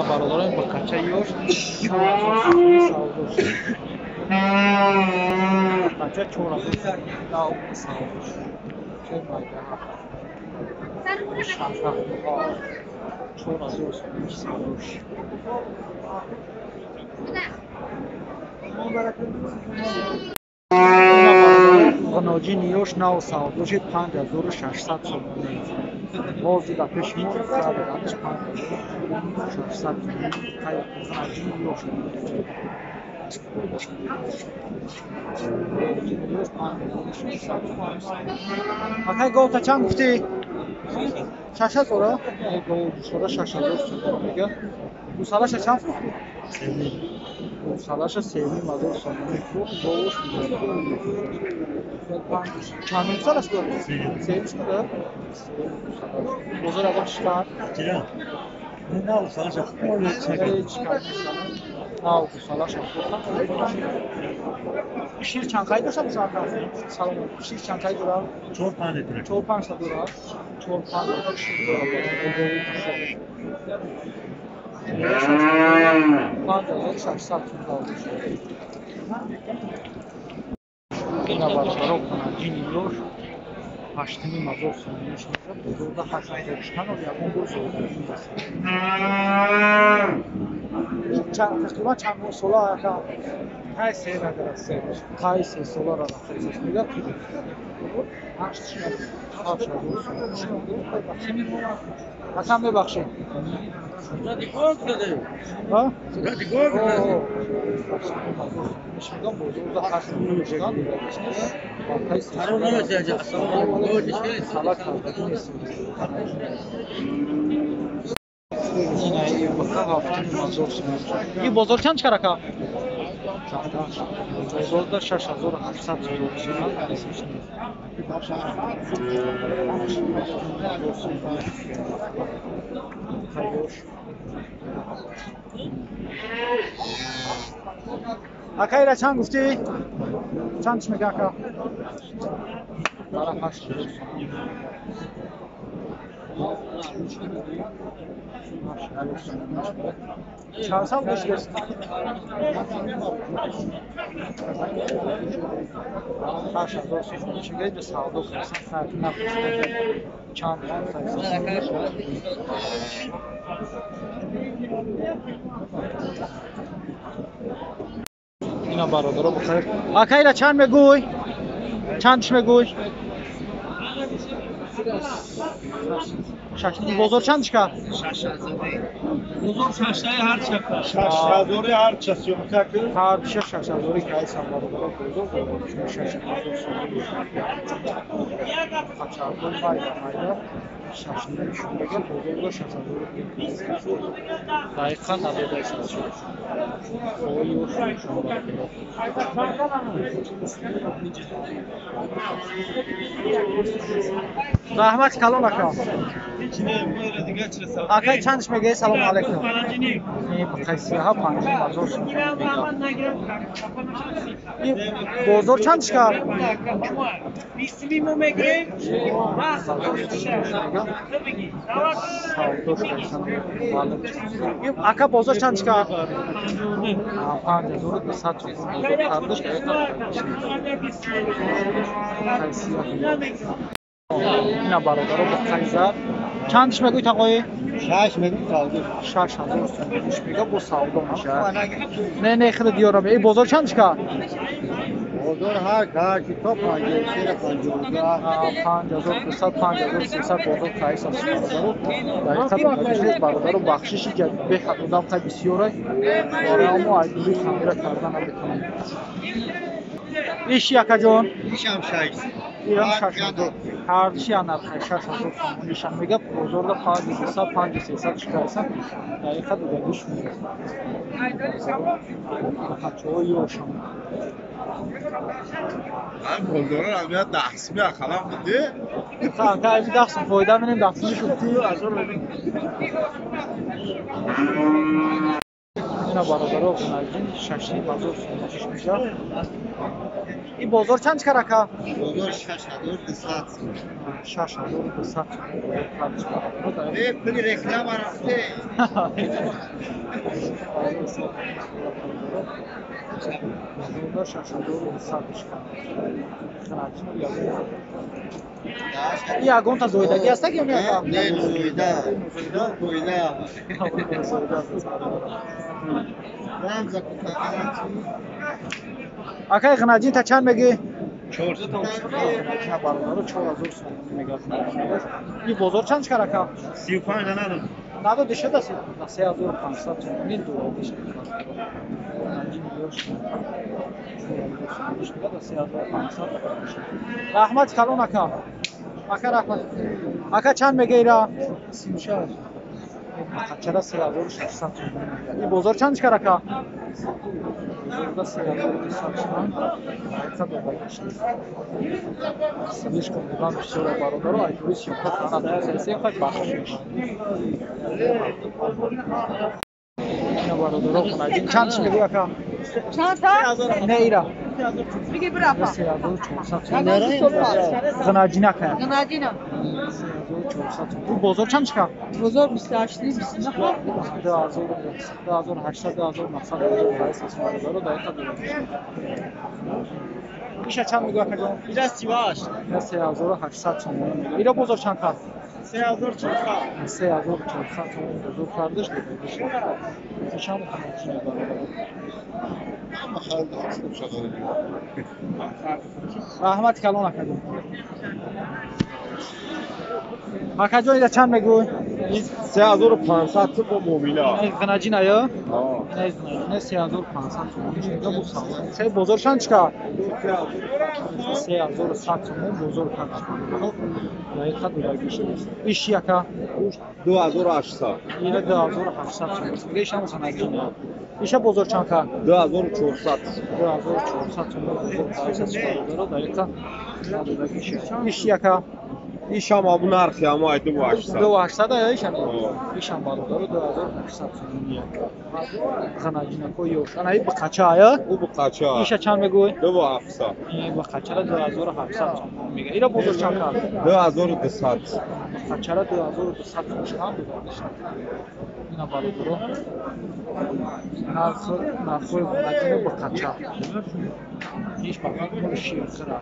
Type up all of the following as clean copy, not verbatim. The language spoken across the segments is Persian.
برادران با کچه یوش 4000 سومی سودا شد. کچه 4000 سومی داو سودا شد. چه مایده ها شمشق ها 4000 سومی سودا شد. غناجی نیوش نو سودا شد 5600 سومی. بازی در پیش ما سردش 5600 سومی. غناجی نیوش اکای گوتا چند گفتی؟ 6000 گوتا 6000 سومی میگه. گوسالش چند گفتی؟ گوسالش 3000 سومی گوش میده. چند سالش داره؟ 3 سال داره؟ بزرگ آدم چیکار؟ نه گوسالش خیلی چیکار؟ نه گوسالش شیر چند خیلی داشته بزرگ سلام شیر چند خیلی داره؟ 4-5 لیتر 4-5 داره 4-5 لیتر شیر داره 5600 این برادران غناجی نیوش 8000 سومی میشه بزرگ 8000 شکن و یکم گل زودی چند تقریبا چند ساله اکا های سه نداره سه های سه ساله را خیلی میگه 8000 سومی حسن ببخشید صورتی گرگ داده ها؟ صورتی گرگ داده میگم بزرگ 8000 شکن قرار نمیشه اجا اصلا گرگش خیلی سالا کرده نیست این بخواه هفتین مزور سومی این بزرگ چند چکر اکا؟ بزرگ 6800 سومی اکا ایره چند گفتی؟ چندش میگه اکا؟ 8000 سومی چند سال داشت گست؟ 8000 سومی چگه به سودا خواستن فرقی نبود چند اینا برادرها بخیر اکا ایره چند میگوی؟ چندش میگوی؟ بزرگ چندش که؟ 6000 بزرگ 6000 هر چقدر 6000 هر چیزی میکنه هر 6000 که هست برادرها بزرگ 6000 سومی خچردون مایده 6000 شده بزرگ 6000 دقیقا نداده است خویی و شما زحمت کلام اکا اکای چندش میگه سلام علیکم این بخیسی ها 5000 سومی این بزرگ چندش کرد؟ 20 میمو میگیریم اکا بزرگ چندش کرد؟ 5200 سومی کردش که اینا برادرها با خیزر چندش میگوی تقایی؟ 6 میلیون سودا 6000 سومیش میگه با سودا میشه نه خیلی دیارم این بزرگ چندش کرد؟ بزرگ هر کار که تو 5200 5300 بزرگ خیلی است برادرها بخششی که به خدمت خیلی بسیاره برای ما ایدوری خمیره کردن بکنیم ایش یکا جان میشم 6 ایران 6000 هر چی اند 6000 سومی نشان میگه بزرگ 5200 5300 شکایسن دقیقاً دیگهش میگه بچه‌ها یوشم من بزرگ البته دستمی خلام بده خب تا این دست فایده منم دستمی شدی از اون ببین اینا برادرها غناجی 6000 سومی میشه این بازار چند چکار اکا؟ بازار 6200 $6200 پول رکلام رفته یگان تا زویدگی هسته که نه زویده زویده رمز اکای غناجین تا چند میگی؟ 400 برادر 4000 سوم میگه. این بازار چند چکار اکا؟ 35 ندادم نداده شده 3500 سوم این دو دیش. غناجین میگوش. 3500. رحمت کلام اکا. اکا رحمت. اکا چند میگی را؟ 36. چرا 3600 سوم. این بازار چند چکار اکا؟ بازار 3200 سوم. سیمش کنم بسیار برادر ای توریست خود خانه سیاسی خود بخشش اینا برادر خونگی چند میگه اکا چند تا؟ نه ایرا میگه برا 3400 غناجینا که غناجینا 3400 این بازار چند چکا بازار 28 29 2800 2900 پرایس اسم برادر دایتا میشه چند میگه اکا جان اینجا 38 3800 تومان میگه اینا بازار چند کا 3400 3400 تومان بزرگ کردش دیگه میشم خدمت اما خالد حسن شغال رحمت کلام نکردم اکا جان اینا چند میگوی 3500 تو با موبیلا غناجین آیا نه 3500 تومان میشه بو سال چه بازار چند چکا 3100 تومان بزرگ کردش دایتا دوراگیش ایش یکا 2800 اینا 2800 تومان میگه شما خنگین ایش بازار چند کا 2400 تومان بزرگ پرایس برادر دایتا دوراگیش ایش یکا ایشام ابو نرخی اما ایتو با 800 2800 ایشان ایشان برادر 2800 تومان غناجین کوی اوشان ای بقچه آیا او با قچا ایش چند میگوی 2700 این بقچه 2700 تومان میگه اینا بازار چند کا 2200 بقچه 2200 تومان اینا برادر نرخ غناجین بقچه هیچ باقی شیر خراب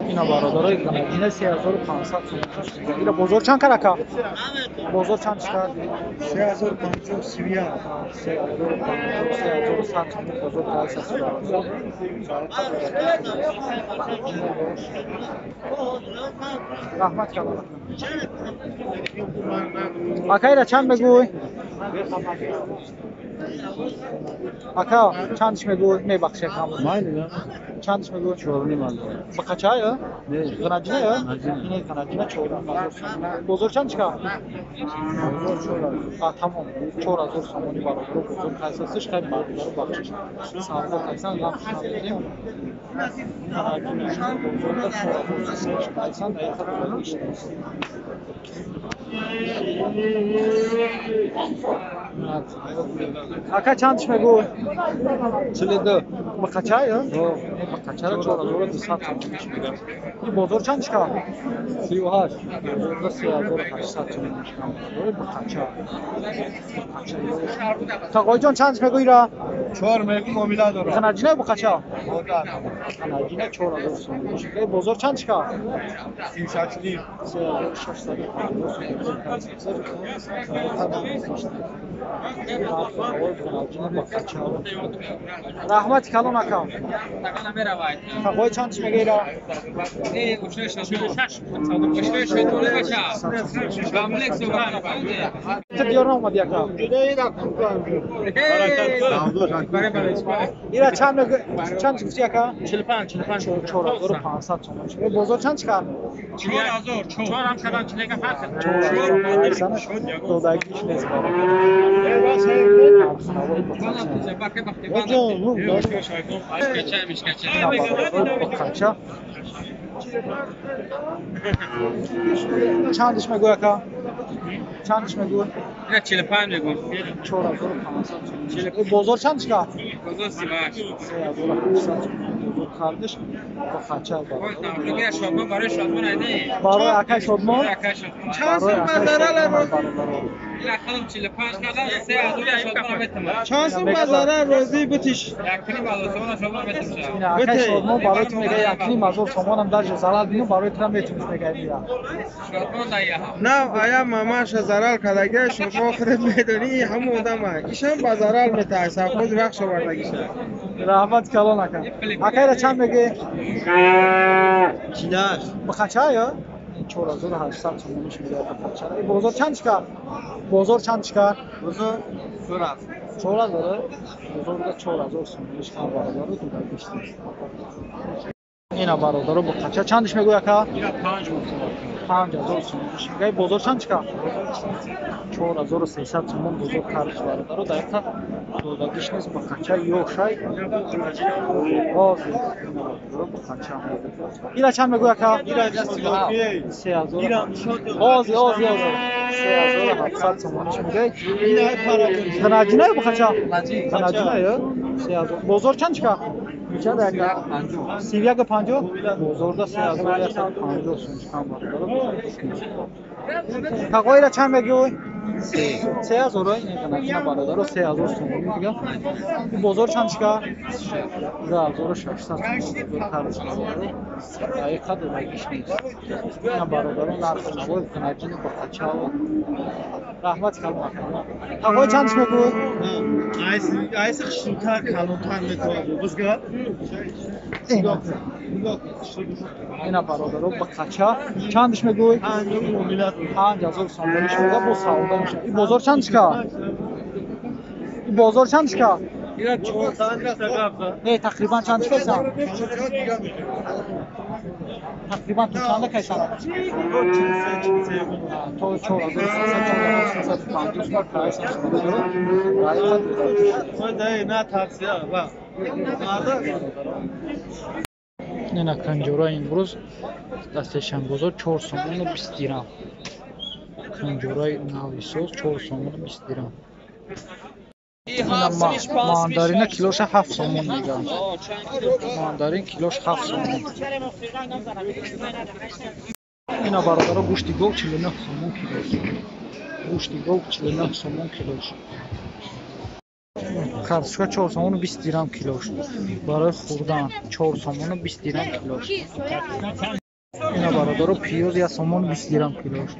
اینا برادرای غناجین 3500 تومان میگه اینا بازار چند کرا بازار چند چکار 3500 سوریه 3100 تومان بازار پرایس است رحمت کلام اکا چند میگوی اکا چندش میگوی میبخشه کامل ماینه چندش میگوی 4 من بقچه یا نه غناجینه یا اینه غناجینه 4000 بزرگ چند چکا تمام 4000 سامانی برادر بزرگ اساسش خیلی برادر بخشش سودا کسان لام شدیم غناجینه بزرگ 4000 کسان دایتا بخشش اکا چندش میگو 42 بقچه یا بقچه 4200 تومان میگه این بازار چند چکا 38 3800 تومان میشه بقچه تقوی جان چند میگوی را 4 میلیون موبیلا داره غناجینه بقچه غناجینه 4000 تومان میشه بازار چند چکا 3600 رحمت کلام اکا تقوی چند میگی را دیار اومدی اکا ایرا چند گفتی اکا 4500 تومان میشه بازار چند چکا 4000 هم کلان چلیگه فرق دودگیش نیست چندش میگوی اکا چندش میگو؟ اینا 45 میگم 4500 این بازار چند چکا؟ بازار 38 3800 بزرگ کردش با خچه نمیگه شادمان برای شادمان ایده برای اکای شادمان اکای شادمان چند سوم بازاره روز اینا خودم 45 کردم 3000 شادمان بتم چند سوم بازاره روزی بتیش یکنی بالاتون شادمان بتم این اکای شادمان برای تو میگه یکنی مزور سامان هم در زلال بینو برای تو میتونی میگه میرا شادمان دایه نه آیا ماماش زرال کداگه شما خودت میدونی همون آدمه ایشان بازارال میتاسه خود وقت شوردگیشه رحمت کلان اکا اکای را چند میگه؟ چیلاش بخچه یا؟ 4800 تومانش میده بخچه این بازار چند چکا؟ بازار چند چکا؟ بزرگ سرعت 4000 بزرگ 4000 تومانش کار برادر رو دو گشت اینا برادر رو بخچه چندش میگه اکا؟ اینا 5 بود 5000 تومانش میگه بازار چند چکا؟ 4300 تومان بزرگ کارش برادر رو دقیقا دودگیش نیست بخچه یو شای باز بخچه اینا چند میگه اکا؟ ایران دستی گفیه 3000 ایران باز 3700 تومانش میگه اینا پارا تناجینه بخچه ناجی تناجینه یا 3000 بزرگ چند چکا؟ چند دقیقه 50 بزرگ 3150 سوم تقوی را چند میگی؟ 3000 این برادر رو 3000 تومانی میگه این بزرگ چند چکا؟ 3600 بزرگ خرج دقیقا دو میگیش نیست این برادر رو نرخ نبود تنجین بخچه و رحمت کلمه تقوی چندش میگی؟ айси хишимтар калонтар метавонад бузга اینا برادر رو بخچه چندش میگی؟ 5000 سومش میگه با سعوده میشه این بزرگ چند چکا؟ این بازار چند چکا؟ ира 400 тагаб نه تقریبا چند چکا؟ تقریبا تو چند کیسان؟ تو 4350 تا پرایس نه تاکسیا ва نه کنجورا امروز دستشان بزرگ 4 سومون و 20 درهم کنجورای نوی سوز 4 سومون و 20 درهم ماندارین کیلوش 7 سومون میگه ماندارین کیلوش 7 سومون اینا برادر گوشت گاو 49 سومون کیلوش گوشت گاو 49 سومون کیلوش کارتشکا 4 سومون و 20 درهم کیلوش برای خوردن 4 سومون و 20 درهم کیلوش اینا برادر پیاز 1 سومون و 20 درهم کیلوش